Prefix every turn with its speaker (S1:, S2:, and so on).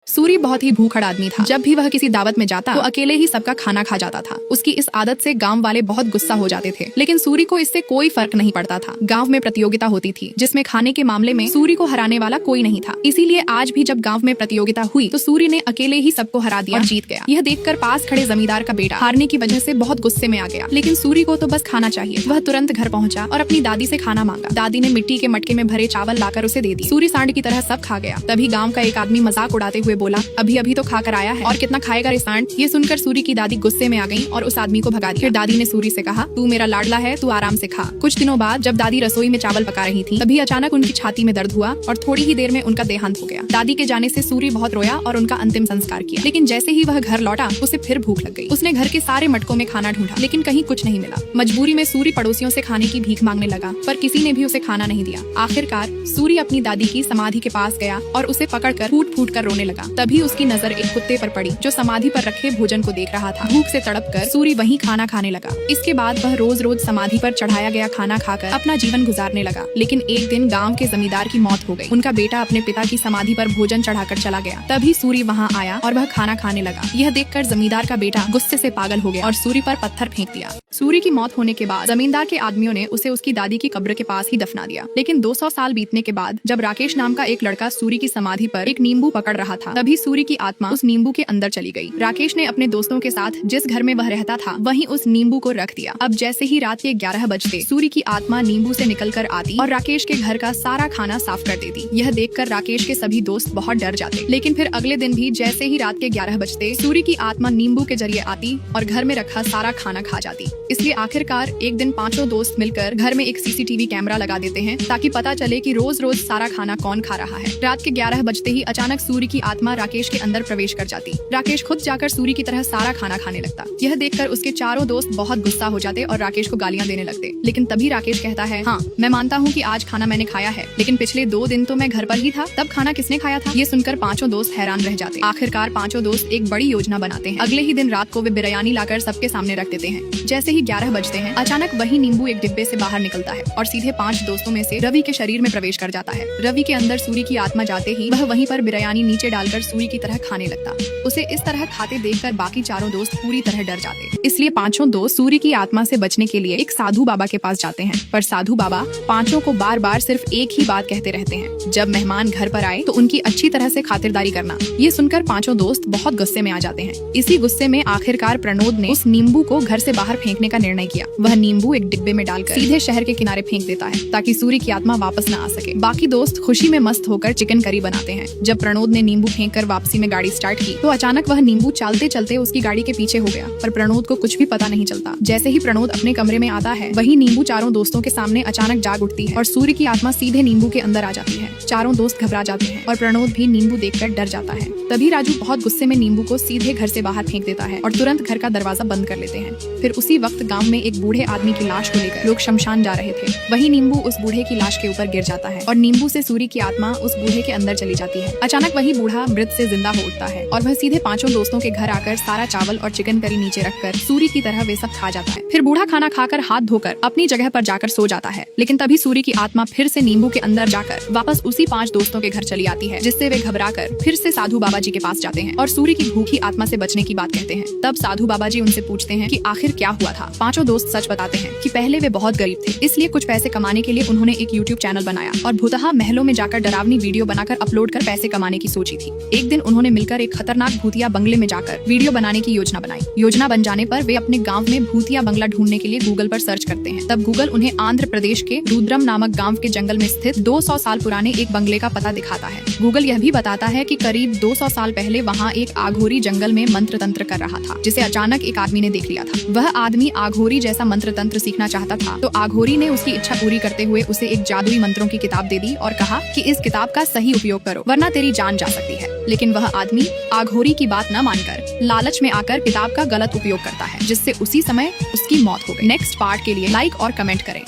S1: सूरी बहुत ही भूखड़ आदमी था। जब भी वह किसी दावत में जाता तो अकेले ही सबका खाना खा जाता था। उसकी इस आदत से गांव वाले बहुत गुस्सा हो जाते थे, लेकिन सूरी को इससे कोई फर्क नहीं पड़ता था। गांव में प्रतियोगिता होती थी जिसमें खाने के मामले में सूरी को हराने वाला कोई नहीं था। इसीलिए आज भी जब गांव में प्रतियोगिता हुई तो सूरी ने अकेले ही सबको हरा दिया और जीत गया। यह देखकर पास खड़े जमींदार का बेटा हारने की वजह से बहुत गुस्से में आ गया, लेकिन सूरी को तो बस खाना चाहिए। वह तुरंत घर पहुंचा और अपनी दादी से खाना मांगा। दादी ने मिट्टी के मटके में भरे चावल लाकर उसे दे दी। सूरी सांड की तरह सब खा गया। तभी गाँव का एक आदमी मजाक उड़ाते हुए बोला, अभी अभी तो खाकर आया है और कितना खाएगा रे सांड। ये सुनकर सूरी की दादी गुस्से में आ गई और उस आदमी को भगा दिया। फिर दादी ने सूरी से कहा, तू मेरा लाडला है, तू आराम से खा। कुछ दिनों बाद जब दादी रसोई में चावल पका रही थी, तभी अचानक उनकी छाती में दर्द हुआ और थोड़ी ही देर में उनका देहांत हो गया। दादी के जाने से सूरी बहुत रोया और उनका अंतिम संस्कार किया। लेकिन जैसे ही वह घर लौटा उसे फिर भूख लग गई। उसने घर के सारे मटकों में खाना ढूंढा, लेकिन कहीं कुछ नहीं मिला। मजबूरी में सूरी पड़ोसियों से खाने की भीख मांगने लगा, पर किसी ने भी उसे खाना नहीं दिया। आखिरकार सूरी अपनी दादी की समाधि के पास गया और उसे पकड़कर फूट फूट कर रोने लगा। तभी उसकी नजर एक कुत्ते पर पड़ी जो समाधि पर रखे भोजन को देख रहा था। भूख से तड़पकर सूरी वहीं खाना खाने लगा। इसके बाद वह रोज रोज समाधि पर चढ़ाया गया खाना खाकर अपना जीवन गुजारने लगा। लेकिन एक दिन गांव के जमींदार की मौत हो गई। उनका बेटा अपने पिता की समाधि पर भोजन चढ़ाकर चला गया। तभी सूरी वहां आया और वह खाना खाने लगा। यह देखकर जमींदार का बेटा गुस्से से पागल हो गया और सूरी पर पत्थर फेंक दिया। सूरी की मौत होने के बाद जमींदार के आदमियों ने उसे उसकी दादी की कब्र के पास ही दफना दिया। लेकिन 200 साल बीतने के बाद जब राकेश नाम का एक लड़का सूरी की समाधि पर एक नींबू पकड़ रहा था, तभी सूरी की आत्मा उस नींबू के अंदर चली गई। राकेश ने अपने दोस्तों के साथ जिस घर में वह रहता था वहीं उस नींबू को रख दिया। अब जैसे ही रात के 11 बजते सूरी की आत्मा नींबू से निकलकर आती और राकेश के घर का सारा खाना साफ कर देती। यह देखकर राकेश के सभी दोस्त बहुत डर जाते। लेकिन फिर अगले दिन भी जैसे ही रात के 11 बजते सूरी की आत्मा नींबू के जरिए आती और घर में रखा सारा खाना खा जाती। इसलिए आखिरकार एक दिन पांचों दोस्त मिलकर घर में एक सीसीटीवी कैमरा लगा देते हैं ताकि पता चले कि रोज रोज सारा खाना कौन खा रहा है। रात के 11 बजते ही अचानक सूरी की आत्मा राकेश के अंदर प्रवेश कर जाती। राकेश खुद जाकर सूरी की तरह सारा खाना खाने लगता। यह देखकर उसके चारों दोस्त बहुत गुस्सा हो जाते और राकेश को गालियां देने लगते। लेकिन तभी राकेश कहता है, हाँ मैं मानता हूँ कि आज खाना मैंने खाया है, लेकिन पिछले 2 दिन तो मैं घर पर ही था, तब खाना किसने खाया था। ये सुनकर पांचों दोस्त हैरान रह जाते। आखिरकार पांचों दोस्त एक बड़ी योजना बनाते हैं। अगले ही दिन रात को वे बिरयानी लाकर सबके सामने रख देते हैं। जैसे ही 11 बजते हैं अचानक वही नींबू एक डिब्बे से बाहर निकलता है और सीधे 5 दोस्तों में से रवि के शरीर में प्रवेश कर जाता है। रवि के अंदर सूरी की आत्मा जाते ही वह वहीं पर बिरयानी नीचे डालकर सूरी की तरह खाने लगता। उसे इस तरह खाते देखकर बाकी चारों दोस्त पूरी तरह डर जाते। इसलिए पांचों दोस्त सूरी की आत्मा से बचने के लिए एक साधु बाबा के पास जाते हैं। पर साधु बाबा पांचों को बार बार सिर्फ एक ही बात कहते रहते हैं, जब मेहमान घर पर आए तो उनकी अच्छी तरह से खातिरदारी करना। ये सुनकर पांचों दोस्त बहुत गुस्से में आ जाते हैं। इसी गुस्से में आखिरकार प्रणोद ने उस नींबू को घर से बाहर फेंकने का निर्णय किया। वह नींबू एक डिब्बे में डालकर सीधे शहर के किनारे फेंक देता है ताकि सूरी की आत्मा वापस न आ सके। बाकी दोस्त खुशी में मस्त होकर चिकन करी बनाते हैं। जब प्रणोद ने नींबू फेंककर वापसी में गाड़ी स्टार्ट की तो अचानक वह नींबू चलते चलते उसकी गाड़ी के पीछे हो गया, पर प्रणोद को कुछ भी पता नहीं चलता। जैसे ही प्रणोद अपने कमरे में आता है वही नींबू चारों दोस्तों के सामने अचानक जाग उठती है और सूरी की आत्मा सीधे नींबू के अंदर आ जाती है। चारों दोस्त घबरा जाते हैं और प्रणोद भी नींबू देखकर डर जाता है। तभी राजू बहुत गुस्से में नींबू को सीधे घर से बाहर फेंक देता है और तुरंत घर का दरवाजा बंद कर लेते हैं। फिर उसी वक्त गांव में एक बूढ़े आदमी की लाश को लेकर लोग शमशान जा रहे थे। वही नींबू उस बूढ़े की लाश के ऊपर गिर जाता है और नींबू से सूरी की आत्मा उस बूढ़े के अंदर चली जाती है। अचानक वही बूढ़ा मृत से जिंदा हो उठता है और वह सीधे पांचों दोस्तों के घर आकर सारा चावल और चिकन करी नीचे रखकर सूरी की तरह वे सब खा जाता है। फिर बूढ़ा खाना खाकर हाथ धोकर अपनी जगह पर जाकर सो जाता है। लेकिन तभी सूरी की आत्मा फिर से नींबू के अंदर जाकर वापस उसी 5 दोस्तों के घर चली आती है, जिससे वे घबराकर फिर से साधु बाबा जी के पास जाते हैं और सूरी की भूखी आत्मा से बचने की बात कहते हैं। तब साधु बाबा जी उनसे पूछते हैं कि आखिर क्या हुआ था। पांचों दोस्त सच बताते हैं कि पहले वे बहुत गरीब थे, इसलिए कुछ पैसे कमाने के लिए उन्होंने एक YouTube चैनल बनाया और भूतहा महलों में जाकर डरावनी वीडियो बनाकर अपलोड कर पैसे कमाने की सोची थी। एक दिन उन्होंने मिलकर एक खतरनाक भूतिया बंगले में जाकर वीडियो बनाने की योजना बनाई। योजना बन जाने पर वे अपने गांव में भूतिया बंगला ढूंढने के लिए गूगल पर सर्च करते हैं। तब गूगल उन्हें आंध्र प्रदेश के रुद्रम नामक गांव के जंगल में स्थित 200 साल पुराने एक बंगले का पता दिखाता है। गूगल यह भी बताता है कि करीब 200 साल पहले वहाँ एक आघोरी जंगल में मंत्र तंत्र कर रहा था, जिसे अचानक एक आदमी ने देख लिया था। वह आदमी आघोरी जैसा मंत्र तंत्र सीखना चाहता था, तो आघोरी ने उसकी इच्छा पूरी करते हुए उसे एक जादुई मंत्रों की किताब दे दी और कहा कि इस किताब का सही उपयोग करो वरना तेरी जान जा सकती है। लेकिन वह आदमी आघोरी की बात न मानकर लालच में आकर किताब का गलत उपयोग करता है, जिससे उसी समय उसकी मौत हो गई। नेक्स्ट पार्ट के लिए लाइक और कमेंट करें।